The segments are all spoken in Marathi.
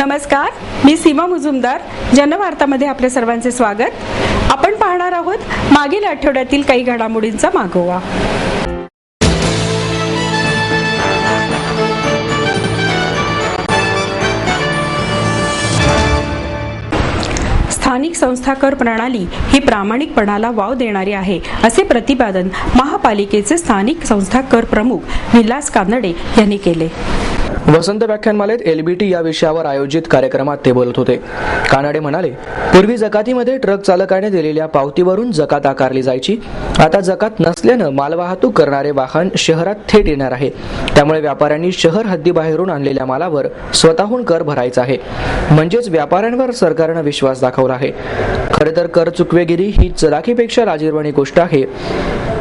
नमस्कार, मी सीमा मुजुमदार. जनवार्तामध्ये आपल्या सर्वांचे स्वागत. आपण पाहणार आहोत मागील आठवड्यातील काही घडामोडींचा मागोवा. स्थानिक संस्था कर प्रणाली ही प्रामाणिकपणाला वाव देणारी आहे, असे प्रतिपादन महापालिकेचे स्थानिक संस्था कर प्रमुख विलास कानडे यांनी केले. वसंत व्याख्यानमालेत LBT या विषयावर आयोजित कार्यक्रमात ते बोलत होते. कानडे म्हणाले, पूर्वी जकातीमध्ये ट्रक चालकाने दिलेल्या पावतीवरून जकात आकारली जायची. आता जकात नसल्यानं मालवाहतूक करणारे वाहन शहरात थेट येणार आहे. त्यामुळे व्यापाऱ्यांनी शहर हद्दीबाहेरून आणलेल्या मालावर स्वतःहून कर भरायचा आहे. म्हणजेच व्यापाऱ्यांवर सरकारनं विश्वास दाखवला आहे. खरे तर कर चुकवेगिरी ही चलाखीपेक्षा लाजिरवाणी गोष्ट आहे.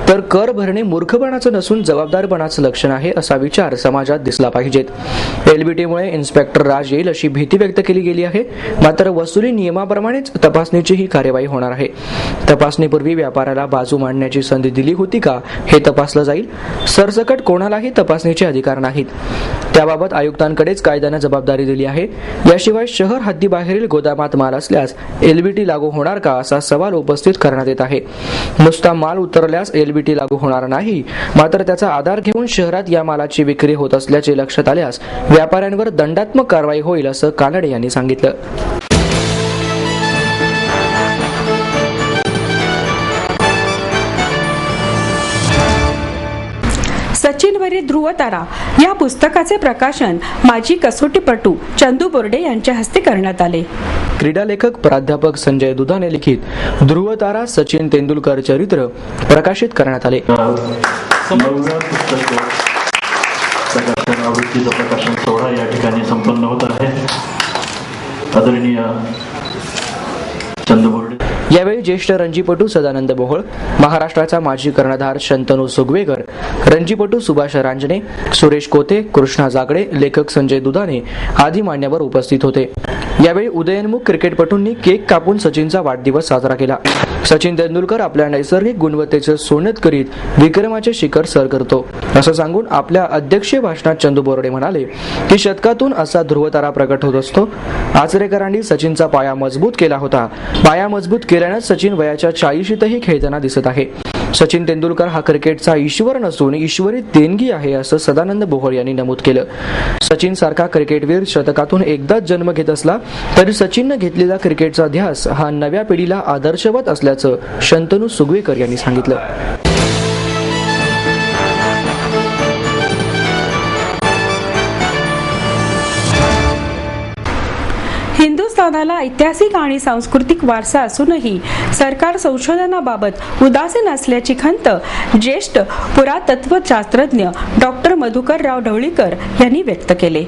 तर कर भरणे मूर्खपणाचं नसून जबाबदारपणाचं लक्षण आहे, असा विचार समाजात दिसला पाहिजेत. LBTमुळे इन्स्पेक्टर राज येईल अशी भीती व्यक्त केली गेली आहे. मात्र वसुली नियमाप्रमाणेच तपासणीची ही कार्यवाही होणार आहे. तपासणीपूर्वी व्यापाऱ्याला बाजू मांडण्याची संधी दिली होती का हे तपासलं जाईल. सरसकट कोणालाही तपासणीचे अधिकार नाहीत. त्याबाबत आयुक्तांकडेच कायद्यानं जबाबदारी दिली आहे. याशिवाय शहर हद्दीबाहेरील गोदामात माल असल्यास LBT लागू होणार का, असा सवाल उपस्थित करण्यात येत आहे. नुसता माल उतरल्यास LBT लागू होणार नाही. मात्र त्याचा आधार घेऊन शहरात या मालाची विक्री होत असल्याचे लक्षात आल्यास व्यापाऱ्यांवर दंडात्मक कारवाई होईल, असं कानडे यांनी सांगितलं. सचिनवरील ध्रुवतारा या पुस्तकाचे प्रकाशन माजी कसोटीपटू चंदू बोर्डे यांच्या हस्ते करण्यात आले. क्रीडा लेखक प्राध्यापक संजय दुधाने लिखित ध्रुवतारा सचिन तेंडुलकर चरित्र प्रकाशित करण्यात आले. आवृत्तीचं प्रकाशन सोहळा या ठिकाणी संपन्न होत आहे. आदरणीय चंदू बोर्डे. यावेळी ज्येष्ठ रणजीपटू सदानंद मोहोळ, महाराष्ट्राचा माजी कर्णधार शंतनू सुगवेकर, रणजीपटू सुभाष रांजणे, सुरेश कोते, कृष्णा जागडे, लेखक संजय दुधाने आदी मान्यवर उपस्थित होते. यावेळी उदयनमुख क्रिकेटपटूंनी केक कापून सचिनचा वाढदिवस साजरा केला. सचिन तेंडुलकर आपल्या नैसर्गिक गुणवत्तेचं सोनेत करीत विक्रमाचे शिखर सर करतो, असं सांगून आपल्या अध्यक्षीय भाषणात चंदू बोर्डे म्हणाले की शतकातून असा ध्रुवतारा प्रकट होत असतो. आचरेकरांनी सचिनचा पाया मजबूत केला होता. पाया मजबूत केल्यानं सचिन वयाच्या 40शीतही खेळताना दिसत आहे. सचिन तेंडुलकर हा क्रिकेटचा ईश्वर नसून ईश्वरी देणगी आहे, असं सदानंद मोहोळ यांनी नमूद केलं. सचिन सारखा क्रिकेटवीर शतकातून एकदाच जन्म घेत असला तरी सचिननं घेतलेला क्रिकेटचा ध्यास हा नव्या पिढीला आदर्शवत असल्याचं शंतनू सुगवेकर यांनी सांगितलं. हिंदुस्थानाला ऐतिहासिक आणि सांस्कृतिक वारसा असूनही सरकार संशोधनाबाबत उदासीन असल्याची खंत ज्येष्ठ पुरातत्वशास्त्रज्ञ डॉक्टर मधुकरराव ढवळीकर यांनी व्यक्त केले.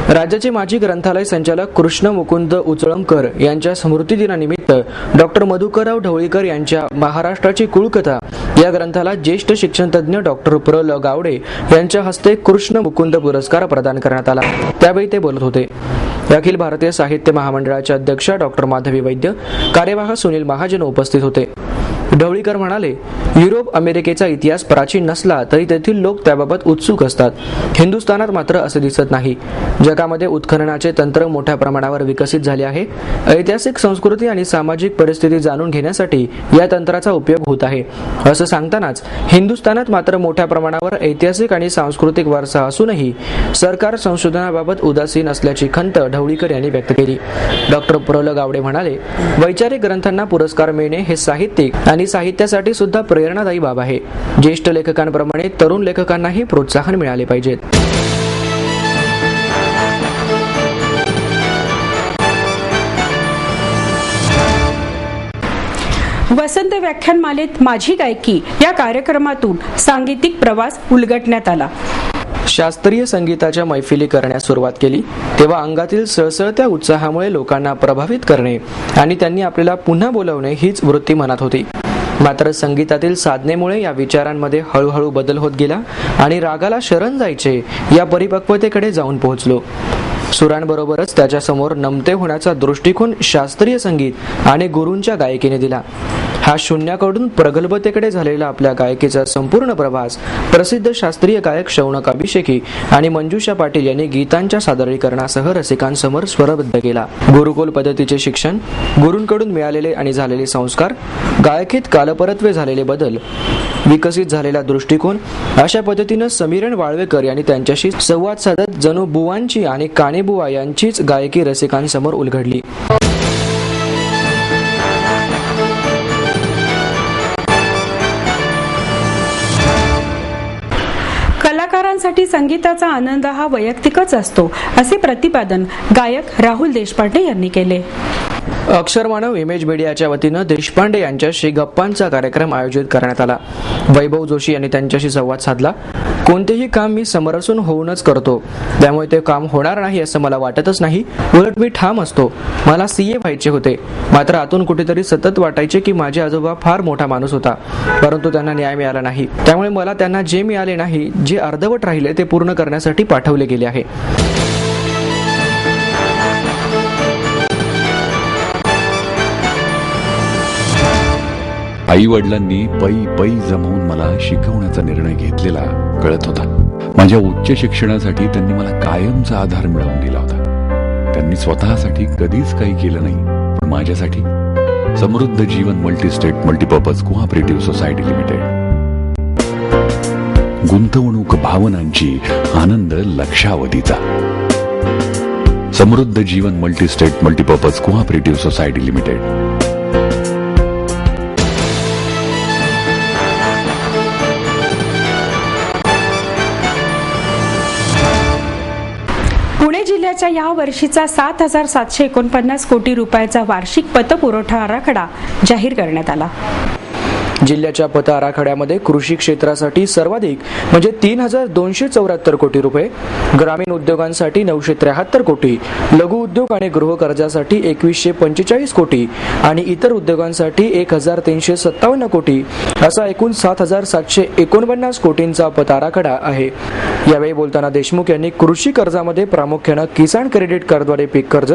राज्याचे माजी ग्रंथालय संचालक कृष्ण मुकुंद उचळमकर यांच्या स्मृतिदिनानिमित्त डॉक्टर मधुकरराव ढवळीकर यांच्या महाराष्ट्राची कुळकथा या ग्रंथाला ज्येष्ठ शिक्षणतज्ञ डॉक्टर प्र.ल. गावडे यांच्या हस्ते कृष्ण मुकुंद पुरस्कार प्रदान करण्यात आला. त्यावेळी ते बोलत होते. अखिल भारतीय साहित्य महामंडळाचे अध्यक्ष डॉक्टर माधवी वैद्य, कार्यवाह सुनील महाजन उपस्थित होते. ढवळीकर म्हणाले, युरोप अमेरिकेचा इतिहास प्राचीन नसला तरी तेथील लोक त्याबाबत उत्सुक असतात. हिंदुस्थानात मात्र असे दिसत नाही. जगामध्ये उत्खननाचे तंत्र मोठ्या प्रमाणावर विकसित झाले आहे. ऐतिहासिक संस्कृती आणि सामाजिक परिस्थिती जाणून घेण्यासाठी या तंत्राचा उपयोग होत आहे. असं सांगतानाच हिंदुस्थानात मात्र मोठ्या प्रमाणावर ऐतिहासिक आणि सांस्कृतिक वारसा असूनही सरकार संशोधनाबाबत उदासीन असल्याची खंत ढवळीकर यांनी व्यक्त केली. डॉक्टर प्र.ल. गावडे म्हणाले, वैचारिक ग्रंथांना पुरस्कार मिळणे हे साहित्यिक आणि साहित्यासाठी सुद्धा प्रेरणादायी बाब आहे. ज्येष्ठ लेखकांप्रमाणे तरुण लेखकांनाही प्रोत्साहन मिळाले पाहिजे. वसंत व्याख्यानमालेत माझी गायकी या कार्यक्रमातून सांगीतिक प्रवास उलगडण्यात आला. शास्त्रीय संगीताच्या मैफिली करण्यास सुरुवात केली तेव्हा अंगातील सळसळत्या उत्साहामुळे लोकांना प्रभावित करणे आणि त्यांनी आपल्याला पुन्हा बोलवणे हीच वृत्ती मनात होती. मात्र संगीतातील साधनेमुळे या विचारांमध्ये हळूहळू बदल होत गेला आणि रागाला शरण जायचे या परिपक्वतेकडे जाऊन पोहोचलो. सुरांबरोबरच त्याच्यासमोर नमते होण्याचा दृष्टिकोन शास्त्रीय संगीत आणि गुरूंच्या गायकीने दिला. हा शून्याकडून प्रगल्भतेकडे झालेला आपल्या गायकीचा संपूर्ण प्रवास प्रसिद्ध शास्त्रीय गायक शौनक अभिषेकी आणि मंजुषा पाटील यांनी गीतांच्या सादरीकरणासह रसिकांसमोर स्वरबद्ध केला. गुरुकुल पद्धतीचे शिक्षण, गुरूंकडून मिळालेले आणि झालेले संस्कार, गायकीत कालपरत्वे झालेले बदल, विकसित झालेला दृष्टिकोन, अशा पद्धतीनं समीरण वाळवेकर यांनी त्यांच्याशी संवाद साधत जणू बुवांची आणि काणेबुवा यांचीच गायकी रसिकांसमोर उलगडली. कलाकारांसाठी संगीताचा आनंद हा वैयक्तिकच असतो, असे प्रतिपादन गायक राहुल देशपांडे यांनी केले. अक्षरमानव इमेज मीडियाच्या वतीनं देशपांडे यांच्याशी गप्पांचा कार्यक्रम आयोजित करण्यात आला. वैभव जोशी यांनी त्यांच्याशी संवाद साधला. कोणतेही काम मी समरसून होऊनच करतो, त्यामुळे ते काम होणार नाही असं मला वाटतच नाही. उलट मी ठाम असतो. मला CA व्हायचे होते, मात्र आतून कुठेतरी सतत वाटायचे की माझे आजोबा फार मोठा माणूस होता, परंतु त्यांना न्याय मिळाला नाही. त्यामुळे मला त्यांना जे मिळाले नाही, जे अर्धवट राहिले ते पूर्ण करण्यासाठी पाठवले गेले आहे. आई वडिलांनी पै जमवून मला शिकवण्याचा निर्णय घेतलेला कळत होता. माझ्या उच्च शिक्षणासाठी त्यांनी मला कायमचा आधार मिळवून दिला होता. त्यांनी स्वतःसाठी कधीच काही केलं नाही, पण माझ्यासाठी Samruddha Jeevan multistate multipurpose cooperative society limited. गुंतवणूक भावनांची, आनंद लक्षावधीचा. Samruddha Jeevan multistate multipurpose cooperative society limited. Pune जिल्ह्याच्या या वर्षीचा 7,749 कोटी रुपयाचा वार्षिक पतपुरवठा आराखडा जाहीर करण्यात आला. जिल्ह्याच्या पत आराखड्यामध्ये कृषी क्षेत्रासाठी सर्वाधिक म्हणजे 3,274 कोटी रुपये, ग्रामीण उद्योगांसाठी 973 कोटी, लघु उद्योग आणि गृह कर्जासाठी 2,145 कोटी आणि इतर उद्योगांसाठी 1,357 कोटी असा एकूण 7,749 कोटींचा पत आराखडा आहे. यावेळी बोलताना देशमुख यांनी कृषी कर्जामध्ये प्रामुख्यानं किसान क्रेडिट कार्डद्वारे पीक कर्ज,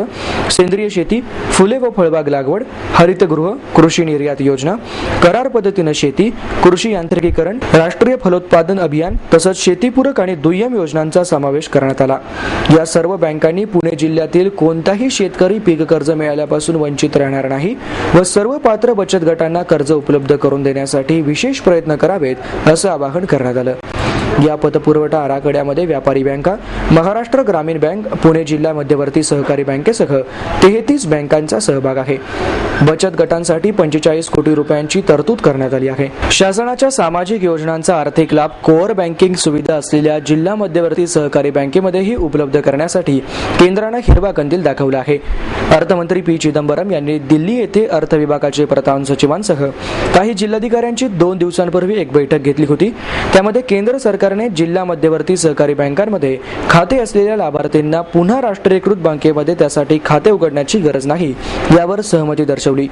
सेंद्रिय शेती, फुले व फळबाग लागवड, हरितगृह, कृषी निर्यात योजना, करार पद्धतीनं शेती, कृषी यांत्रिकीकरण, राष्ट्रीय फलोत्पादन अभियान तसंच शेतीपूरक आणि दुय्यम योजनांचा समावेश करण्यात आला. या सर्व बँकांनी पुणे जिल्ह्यातील कोणताही शेतकरी पीक कर्ज मिळाल्यापासून वंचित राहणार नाही व सर्व पात्र बचत गटांना कर्ज उपलब्ध करून देण्यासाठी विशेष प्रयत्न करावेत असं आवाहन करण्यात आलं. या पतपुरवठा आराखड्यामध्ये व्यापारी बँका, महाराष्ट्र ग्रामीण बँक, पुणे जिल्हा मध्यवर्ती सहकारी बँकेसह 33 बँकांचा सहभाग आहे. बचत गटांसाठी 45 कोटी रुपयांची तरतूद करण्यात आली आहे. शासनाच्या सामाजिक योजनांचा आर्थिक लाभ कोअर बँकिंग सुविधा असलेल्या जिल्हा मध्यवर्ती सहकारी बँकेमध्येही उपलब्ध करण्यासाठी केंद्रानं हिरवा कंदील दाखवला आहे. अर्थमंत्री P. चिदंबरम यांनी दिल्ली येथे अर्थ विभागाचे प्रधान सचिवांसह काही जिल्हाधिकाऱ्यांची 2 दिवसांपूर्वी एक बैठक घेतली होती. त्यामध्ये केंद्र सरकारने जिल्हा मध्यवर्ती सहकारी बँकांमध्ये खाते असलेल्या लाभार्थींना पुन्हा राष्ट्रीयकृत बँकेमध्ये त्यासाठी खाते उघडण्याची गरज नाही यावर सहमती दर्शवली.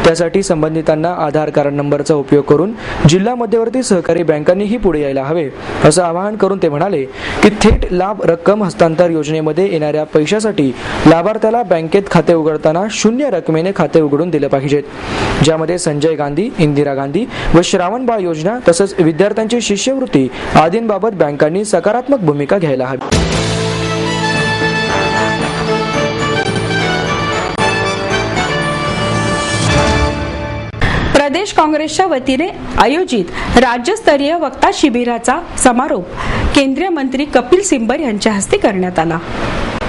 त्यासाठी संबंधितांना आधार कार्ड नंबरचा उपयोग करून जिल्हा मध्यवर्ती सहकारी बँकांनीही पुढे यायला हवे असं आवाहन करून ते म्हणाले की थेट लाभ रक्कम हस्तांतर योजनेमध्ये येणाऱ्या पैशासाठी लाभार्थ्याला बँकेत खाते उघडताना 0 रकमेने खाते उघडून दिले पाहिजेत, ज्यामध्ये संजय गांधी, इंदिरा गांधी व श्रावणबाळ योजना तसंच विद्यार्थ्यांची शिष्यवृत्ती आदींबाबत बँकांनी सकारात्मक भूमिका घ्यायला हवी. प्रदेश काँग्रेसच्या वतीने आयोजित राज्यस्तरीय वक्ता शिबिराचा समारोप केंद्रीय मंत्री कपिल सिब्बल यांच्या हस्ते करण्यात आला.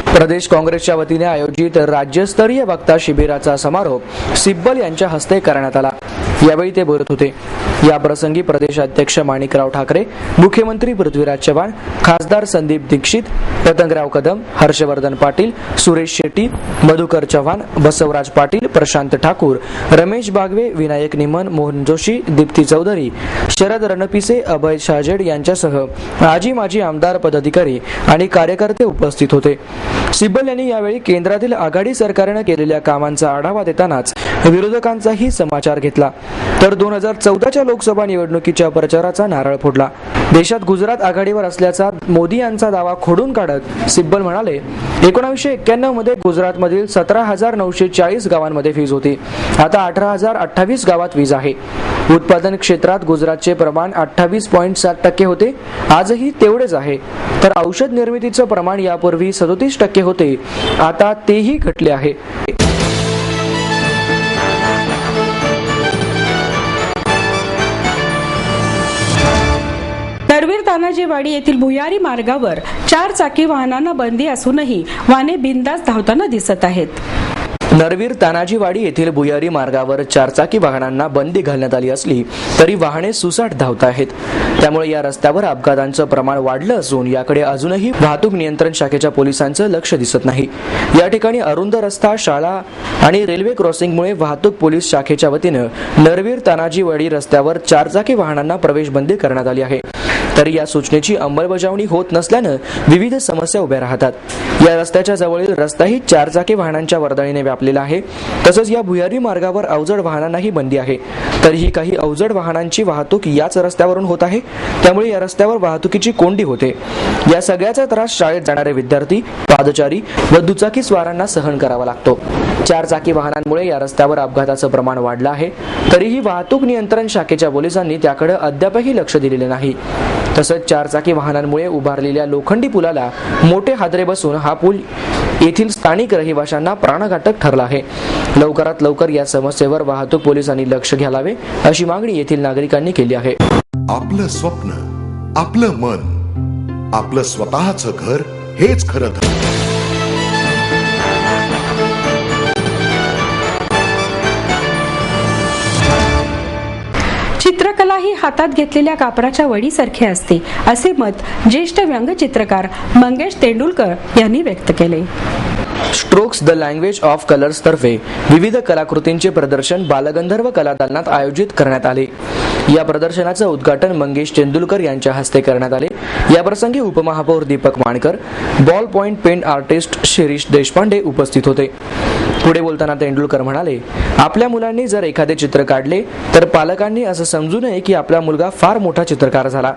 प्रदेश काँग्रेसच्या वतीने आयोजित राज्यस्तरीय वक्ता शिबिराचा समारोप सिब्बल यांच्या हस्ते करण्यात आला. यावेळी ते बोलत होते. या प्रसंगी प्रदेशाध्यक्ष माणिकराव ठाकरे, मुख्यमंत्री पृथ्वीराज चव्हाण, खासदार संदीप दीक्षित, पतंगराव कदम, हर्षवर्धन पाटील, सुरेश शेट्टी, मधुकर चव्हाण, बसवराज पाटील, प्रशांत ठाकूर, रमेश बागवे, विनायक निमन, मोहन जोशी, दीप्ती चौधरी, शरद रणपिसे, अभय शाजेड यांच्यासह आजी माजी आमदार, पदाधिकारी आणि कार्यकर्ते उपस्थित होते. सिब्बल यांनी यावेळी केंद्रातील आघाडी सरकारने केलेल्या कामांचा आढावा देतानाच विरोधकांचाही समाचार घेतला तर 2014च्या लोकसभा निवडणुकीच्या प्रचाराचा नारळ फोडला. देशात गुजरात आघाडीवर असल्याचा मोदी यांचा दावा खोडून काढत सिब्बल म्हणाले, 1991 मध्ये गुजरातमधील 17,940 गावांमध्ये वीज होती. आता 18,028 गावात वीज आहे. उत्पादन क्षेत्रात गुजरातचे प्रमाण 28.7% होते. आजही तेवढेच आहे. तर औषध निर्मितीचं प्रमाण यापूर्वी 37% होते. आता तेही घटले आहे. नरवीर तानाजीवाडी येथील भुयारी मार्गावर 4 चाकी वाहनांना बंदी असूनही वाहने बिनधास्त धावताना दिसत आहेत. नरवीर तानाजीवाडी येथील भुयारी मार्गावर 4 चाकी वाहनांना बंदी घालण्यात आली असली तरी वाहने सुसाट धावत आहेत. त्यामुळे या रस्त्यावर अपघातांचं प्रमाण वाढलं असून याकडे अजूनही वाहतूक नियंत्रण शाखेच्या पोलिसांचं लक्ष दिसत नाही. या ठिकाणी अरुंद रस्ता, शाळा आणि रेल्वे क्रॉसिंगमुळे वाहतूक पोलीस शाखेच्या वतीनं नरवीर तानाजीवाडी रस्त्यावर 4 चाकी वाहनांना प्रवेश बंदी करण्यात आली आहे. तरी या सूचनेची अंमलबजावणी होत नसल्यानं विविध समस्या उभ्या राहतात. या रस्त्याच्या जवळील रस्ताही 4 चाकी वाहनांच्या वर्दळीने व्यापलेला आहे. तसंच या भुयारी मार्गावर अवजड वाहनांनाही बंदी आहे. तरीही काही अवजड वाहनांची वाहतूक याच रस्त्यावरून होत आहे. त्यामुळे या रस्त्यावर वाहतुकीची कोंडी होते. या सगळ्याचा त्रास शाळेत जाणारे विद्यार्थी, पादचारी व दुचाकी स्वारांना सहन करावा लागतो. 4 चाकी वाहनांमुळे या रस्त्यावर अपघाताचं प्रमाण वाढलं आहे. तरीही वाहतूक नियंत्रण शाखेच्या पोलिसांनी त्याकडे अद्यापही लक्ष दिलेले नाही. तसंच 4 चाकी वाहनांमुळे उभारलेल्या लोखंडी पुलाला मोठे हादरे बसून हा पूल येथील स्थानिक रहिवाशांना प्राणघातक ठरला आहे. लवकरात लवकर या समस्येवर वाहतूक पोलिसांनी लक्ष घालावे अशी मागणी येथील नागरिकांनी केली आहे. आपलं स्वप्न, आपलं मन, आपलं स्वतःचं घर हेच खरं धन. चित्रकला ही हातात घेतलेल्या कापराच्या वडीसारखी असते, असे मत ज्येष्ठ व्यंगचित्रकार मंगेश तेंडुलकर यांनी व्यक्त केले. Strokes the language of colours तर्फे विविध कलाकृतींचे प्रदर्शन बालगंधर्व कलादालनात आयोजित करण्यात आले. या प्रदर्शनाचं उद्घाटन मंगेश तेंडुलकर यांच्या हस्ते करण्यात आले. याप्रसंगी उपमहापौर Deepak Mankar, ball point pen artist Shirish Deshpande उपस्थित होते. पुढे बोलताना तेंडुलकर म्हणाले, आपल्या मुलांनी जर एखादे चित्र काढले तर पालकांनी असं समजू नये की आपला मुलगा फार मोठा चित्रकार झाला.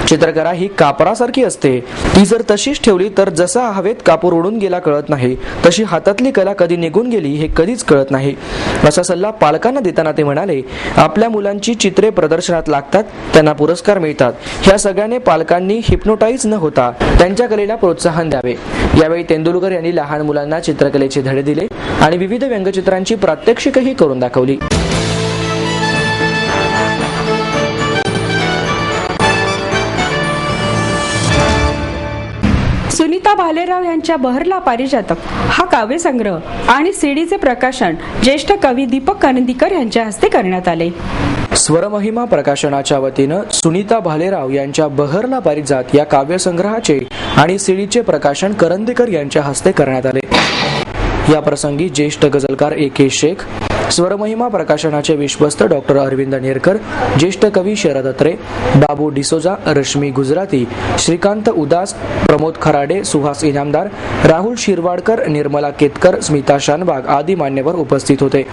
चित्रकला ही कापरासारखी असते. ती जर तशीच ठेवली तर जसा हवेत कापूर उडून गेला कळत नाही, तशी हातातली कला कधी निघून गेली हे कधीच कळत नाही, असा सल्ला पालकांना देताना ते म्हणाले, आपल्या मुलांची चित्रे प्रदर्शनात लागतात, त्यांना पुरस्कार मिळतात. ह्या सगळ्याने पालकांनी हिप्नोटाईज न होता त्यांच्या कलेला प्रोत्साहन द्यावे. यावेळी तेंडुलकर यांनी लहान मुलांना चित्रकलेचे धडे दिले आणि विविध व्यंगचित्रांची प्रात्यक्षिकही करून दाखवली. सुनीता भालेराव यांच्या बहरला पारिजातक हा काव्यसंग्रह आणि सीडीचे प्रकाशन ज्येष्ठ कवी दीपक करंदीकर यांच्या हस्ते करण्यात आले. स्वरमहिमा प्रकाशनाच्या वतीनं सुनीता भालेराव यांच्या बहरला पारिजात या काव्यसंग्रहाचे आणि सीडीचे प्रकाशन करंदीकर यांच्या हस्ते करण्यात आले. या प्रसंगी ज्येष्ठ गझलकार ए.के. शेख, स्वरमहिमा प्रकाशनाचे विश्वस्त डॉक्टर अरविंद नेरकर, ज्येष्ठ कवी शरद अत्रे, बाबू डिसोजा, रश्मी गुजराती, श्रीकांत उदास, प्रमोद खराडे, सुहास इनामदार, राहुल शिरवाडकर, निर्मला केतकर, स्मिता शानबाग आदी मान्यवर उपस्थित होते.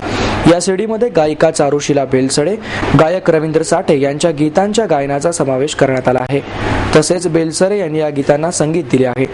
या सीडीमध्ये गायिका चारुशिला बेलसडे, गायक रवींद्र साठे यांच्या गीतांच्या गायनाचा समावेश करण्यात आला आहे. तसेच बेलसरे यांनी या गीतांना संगीत दिले आहे.